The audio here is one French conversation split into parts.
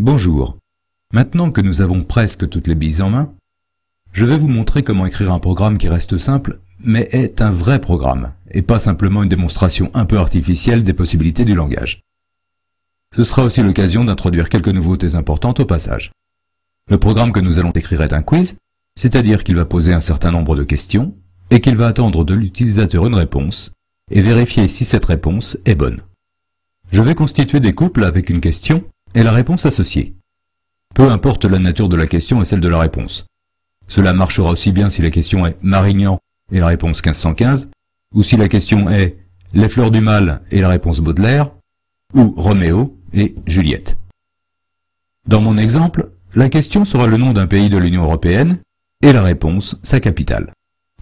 Bonjour. Maintenant que nous avons presque toutes les billes en main, je vais vous montrer comment écrire un programme qui reste simple, mais est un vrai programme, et pas simplement une démonstration un peu artificielle des possibilités du langage. Ce sera aussi l'occasion d'introduire quelques nouveautés importantes au passage. Le programme que nous allons écrire est un quiz, c'est-à-dire qu'il va poser un certain nombre de questions, et qu'il va attendre de l'utilisateur une réponse, et vérifier si cette réponse est bonne. Je vais constituer des couples avec une question et la réponse associée. Peu importe la nature de la question et celle de la réponse. Cela marchera aussi bien si la question est Marignan et la réponse 1515, ou si la question est Les fleurs du mal et la réponse Baudelaire, ou Roméo et Juliette. Dans mon exemple, la question sera le nom d'un pays de l'Union européenne et la réponse sa capitale.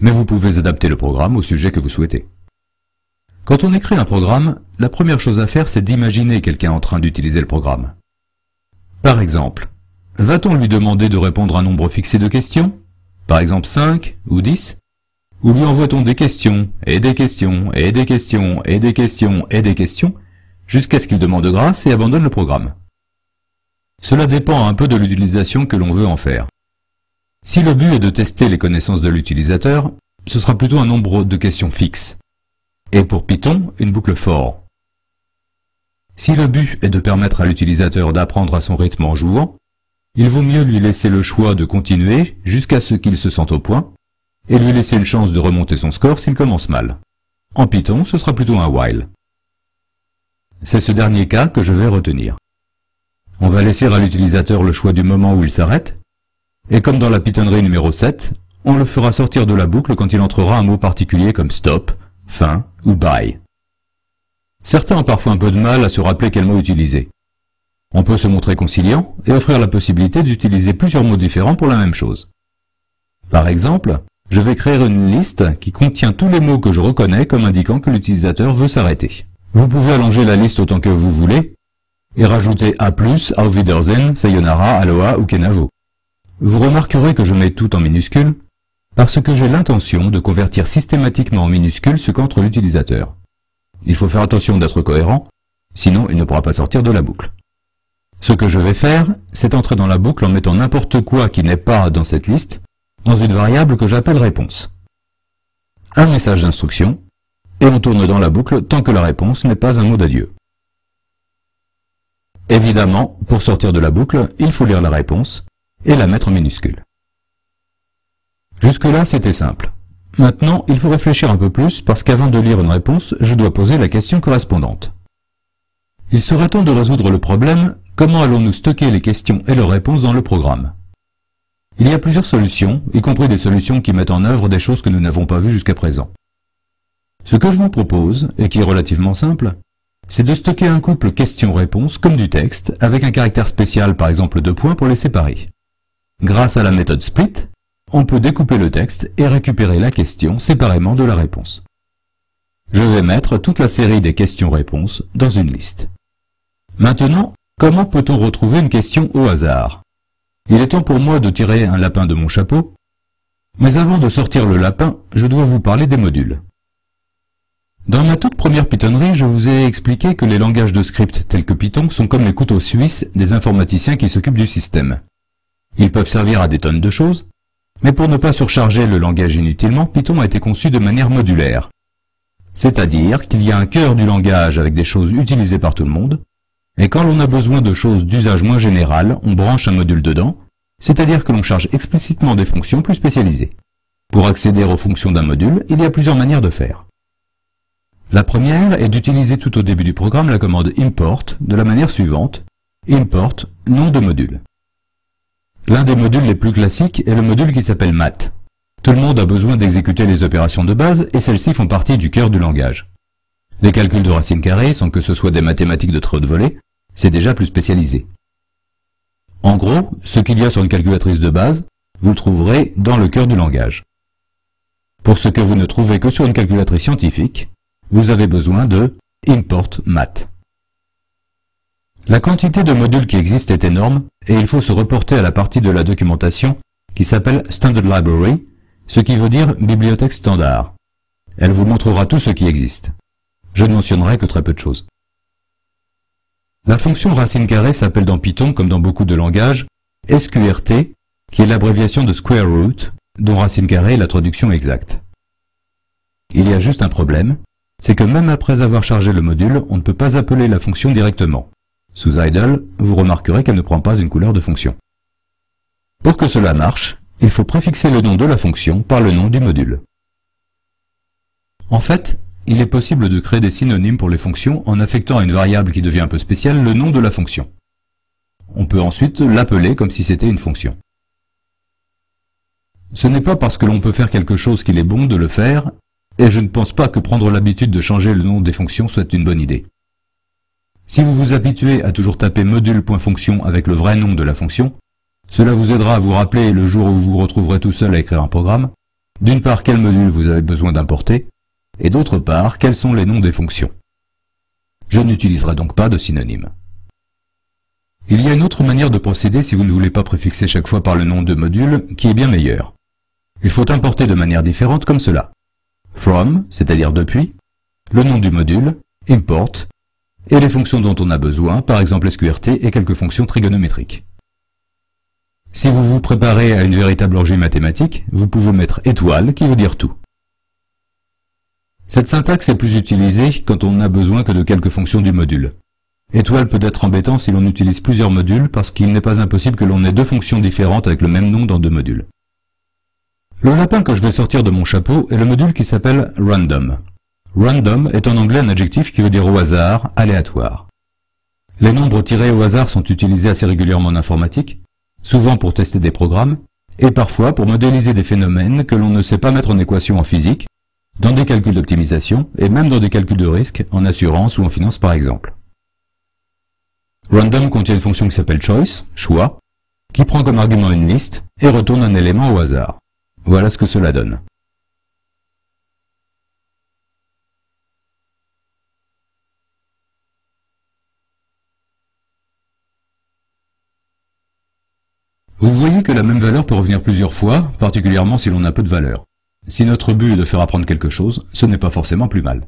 Mais vous pouvez adapter le programme au sujet que vous souhaitez. Quand on écrit un programme, la première chose à faire, c'est d'imaginer quelqu'un en train d'utiliser le programme. Par exemple, va-t-on lui demander de répondre à un nombre fixé de questions, par exemple 5 ou 10, ou lui envoie-t-on des questions, et des questions, et des questions, et des questions, et des questions, jusqu'à ce qu'il demande grâce et abandonne le programme. Cela dépend un peu de l'utilisation que l'on veut en faire. Si le but est de tester les connaissances de l'utilisateur, ce sera plutôt un nombre de questions fixe. Et pour Python, une boucle for. Si le but est de permettre à l'utilisateur d'apprendre à son rythme en jouant, il vaut mieux lui laisser le choix de continuer jusqu'à ce qu'il se sente au point, et lui laisser une chance de remonter son score s'il commence mal. En Python, ce sera plutôt un while. C'est ce dernier cas que je vais retenir. On va laisser à l'utilisateur le choix du moment où il s'arrête, et comme dans la Pythonnerie numéro 7, on le fera sortir de la boucle quand il entrera un mot particulier comme stop, fin ou bye. Certains ont parfois un peu de mal à se rappeler quel mot utiliser. On peut se montrer conciliant et offrir la possibilité d'utiliser plusieurs mots différents pour la même chose. Par exemple, je vais créer une liste qui contient tous les mots que je reconnais comme indiquant que l'utilisateur veut s'arrêter. Vous pouvez allonger la liste autant que vous voulez et rajouter A+, Auf Wiedersehen, Sayonara, Aloha ou Kenavo. Vous remarquerez que je mets tout en minuscules parce que j'ai l'intention de convertir systématiquement en minuscules ce qu'entre l'utilisateur. Il faut faire attention d'être cohérent, sinon il ne pourra pas sortir de la boucle. Ce que je vais faire, c'est entrer dans la boucle en mettant n'importe quoi qui n'est pas dans cette liste dans une variable que j'appelle réponse. Un message d'instruction, et on tourne dans la boucle tant que la réponse n'est pas un mot d'adieu. Évidemment, pour sortir de la boucle, il faut lire la réponse et la mettre en minuscule. Jusque-là, c'était simple. Maintenant, il faut réfléchir un peu plus parce qu'avant de lire une réponse, je dois poser la question correspondante. Il serait temps de résoudre le problème, comment allons-nous stocker les questions et leurs réponses dans le programme? Il y a plusieurs solutions, y compris des solutions qui mettent en œuvre des choses que nous n'avons pas vues jusqu'à présent. Ce que je vous propose, et qui est relativement simple, c'est de stocker un couple question-réponse comme du texte, avec un caractère spécial par exemple 2 points pour les séparer. Grâce à la méthode split, on peut découper le texte et récupérer la question séparément de la réponse. Je vais mettre toute la série des questions-réponses dans une liste. Maintenant, comment peut-on retrouver une question au hasard? Il est temps pour moi de tirer un lapin de mon chapeau, mais avant de sortir le lapin, je dois vous parler des modules. Dans ma toute première Pythonnerie, je vous ai expliqué que les langages de script tels que Python sont comme les couteaux suisses des informaticiens qui s'occupent du système. Ils peuvent servir à des tonnes de choses, mais pour ne pas surcharger le langage inutilement, Python a été conçu de manière modulaire. C'est-à-dire qu'il y a un cœur du langage avec des choses utilisées par tout le monde, et quand l'on a besoin de choses d'usage moins général, on branche un module dedans, c'est-à-dire que l'on charge explicitement des fonctions plus spécialisées. Pour accéder aux fonctions d'un module, il y a plusieurs manières de faire. La première est d'utiliser tout au début du programme la commande import de la manière suivante, import nom de module. L'un des modules les plus classiques est le module qui s'appelle math. Tout le monde a besoin d'exécuter les opérations de base et celles-ci font partie du cœur du langage. Les calculs de racines carrées, sans que ce soit des mathématiques de très haute volée, c'est déjà plus spécialisé. En gros, ce qu'il y a sur une calculatrice de base, vous le trouverez dans le cœur du langage. Pour ce que vous ne trouvez que sur une calculatrice scientifique, vous avez besoin de import math. La quantité de modules qui existent est énorme et il faut se reporter à la partie de la documentation qui s'appelle Standard Library, ce qui veut dire bibliothèque standard. Elle vous montrera tout ce qui existe. Je ne mentionnerai que très peu de choses. La fonction racine carrée s'appelle dans Python, comme dans beaucoup de langages, sqrt, qui est l'abréviation de square root, dont racine carrée est la traduction exacte. Il y a juste un problème, c'est que même après avoir chargé le module, on ne peut pas appeler la fonction directement. Sous idle, vous remarquerez qu'elle ne prend pas une couleur de fonction. Pour que cela marche, il faut préfixer le nom de la fonction par le nom du module. En fait, il est possible de créer des synonymes pour les fonctions en affectant à une variable qui devient un peu spéciale le nom de la fonction. On peut ensuite l'appeler comme si c'était une fonction. Ce n'est pas parce que l'on peut faire quelque chose qu'il est bon de le faire, et je ne pense pas que prendre l'habitude de changer le nom des fonctions soit une bonne idée. Si vous vous habituez à toujours taper module.fonction avec le vrai nom de la fonction, cela vous aidera à vous rappeler le jour où vous vous retrouverez tout seul à écrire un programme, d'une part quel module vous avez besoin d'importer, et d'autre part quels sont les noms des fonctions. Je n'utiliserai donc pas de synonyme. Il y a une autre manière de procéder si vous ne voulez pas préfixer chaque fois par le nom de module, qui est bien meilleure. Il faut importer de manière différente comme cela. From, c'est-à-dire depuis, le nom du module, import, et les fonctions dont on a besoin, par exemple sqrt et quelques fonctions trigonométriques. Si vous vous préparez à une véritable orgie mathématique, vous pouvez mettre étoile qui veut dire tout. Cette syntaxe est plus utilisée quand on n'a besoin que de quelques fonctions du module. Étoile peut être embêtant si l'on utilise plusieurs modules parce qu'il n'est pas impossible que l'on ait deux fonctions différentes avec le même nom dans deux modules. Le lapin que je vais sortir de mon chapeau est le module qui s'appelle random. Random est en anglais un adjectif qui veut dire au hasard, aléatoire. Les nombres tirés au hasard sont utilisés assez régulièrement en informatique, souvent pour tester des programmes, et parfois pour modéliser des phénomènes que l'on ne sait pas mettre en équation en physique, dans des calculs d'optimisation, et même dans des calculs de risque, en assurance ou en finance par exemple. Random contient une fonction qui s'appelle choice, choix, qui prend comme argument une liste et retourne un élément au hasard. Voilà ce que cela donne. Vous voyez que la même valeur peut revenir plusieurs fois, particulièrement si l'on a peu de valeur. Si notre but est de faire apprendre quelque chose, ce n'est pas forcément plus mal.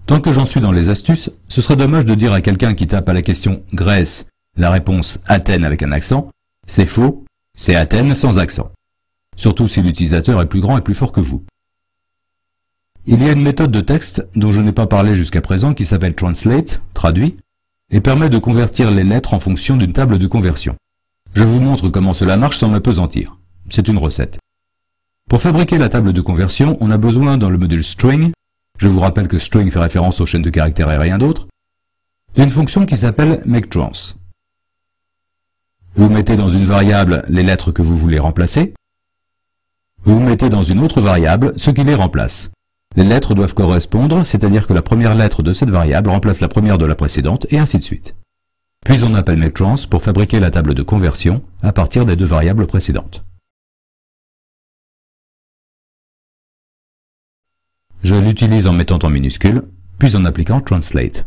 Tant que j'en suis dans les astuces, ce serait dommage de dire à quelqu'un qui tape à la question « Grèce » la réponse « Athènes » avec un accent, c'est faux, c'est Athènes sans accent. Surtout si l'utilisateur est plus grand et plus fort que vous. Il y a une méthode de texte dont je n'ai pas parlé jusqu'à présent qui s'appelle translate, traduit, et permet de convertir les lettres en fonction d'une table de conversion. Je vous montre comment cela marche sans m'apesantir. C'est une recette. Pour fabriquer la table de conversion, on a besoin dans le module string, je vous rappelle que string fait référence aux chaînes de caractères et rien d'autre, d'une fonction qui s'appelle makeTrans. Vous mettez dans une variable les lettres que vous voulez remplacer, vous mettez dans une autre variable ce qui les remplace. Les lettres doivent correspondre, c'est-à-dire que la première lettre de cette variable remplace la première de la précédente, et ainsi de suite. Puis on appelle makeTrans pour fabriquer la table de conversion à partir des deux variables précédentes. Je l'utilise en mettant en minuscule, puis en appliquant translate.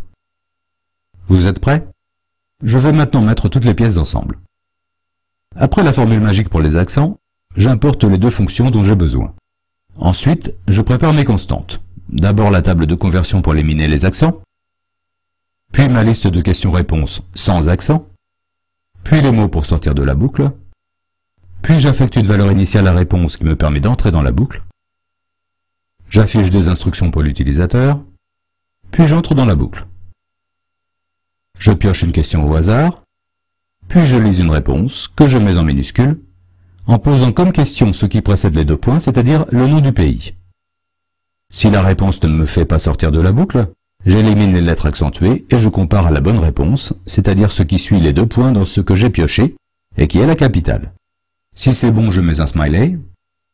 Vous êtes prêts? Je vais maintenant mettre toutes les pièces ensemble. Après la formule magique pour les accents, j'importe les deux fonctions dont j'ai besoin. Ensuite, je prépare mes constantes. D'abord la table de conversion pour éliminer les accents, puis ma liste de questions-réponses sans accent, puis les mots pour sortir de la boucle, puis j'affecte une valeur initiale à réponse qui me permet d'entrer dans la boucle, j'affiche des instructions pour l'utilisateur, puis j'entre dans la boucle. Je pioche une question au hasard, puis je lis une réponse que je mets en minuscule, en posant comme question ce qui précède les deux points, c'est-à-dire le nom du pays. Si la réponse ne me fait pas sortir de la boucle, j'élimine les lettres accentuées et je compare à la bonne réponse, c'est-à-dire ce qui suit les deux points dans ce que j'ai pioché, et qui est la capitale. Si c'est bon, je mets un smiley.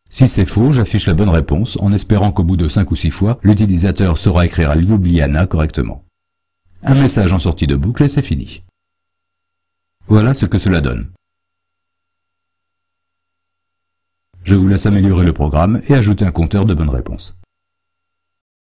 Si c'est faux, j'affiche la bonne réponse, en espérant qu'au bout de 5 ou 6 fois, l'utilisateur saura écrire à Ljubljana correctement. Un message en sortie de boucle et c'est fini. Voilà ce que cela donne. Je vous laisse améliorer le programme et ajouter un compteur de bonnes réponses.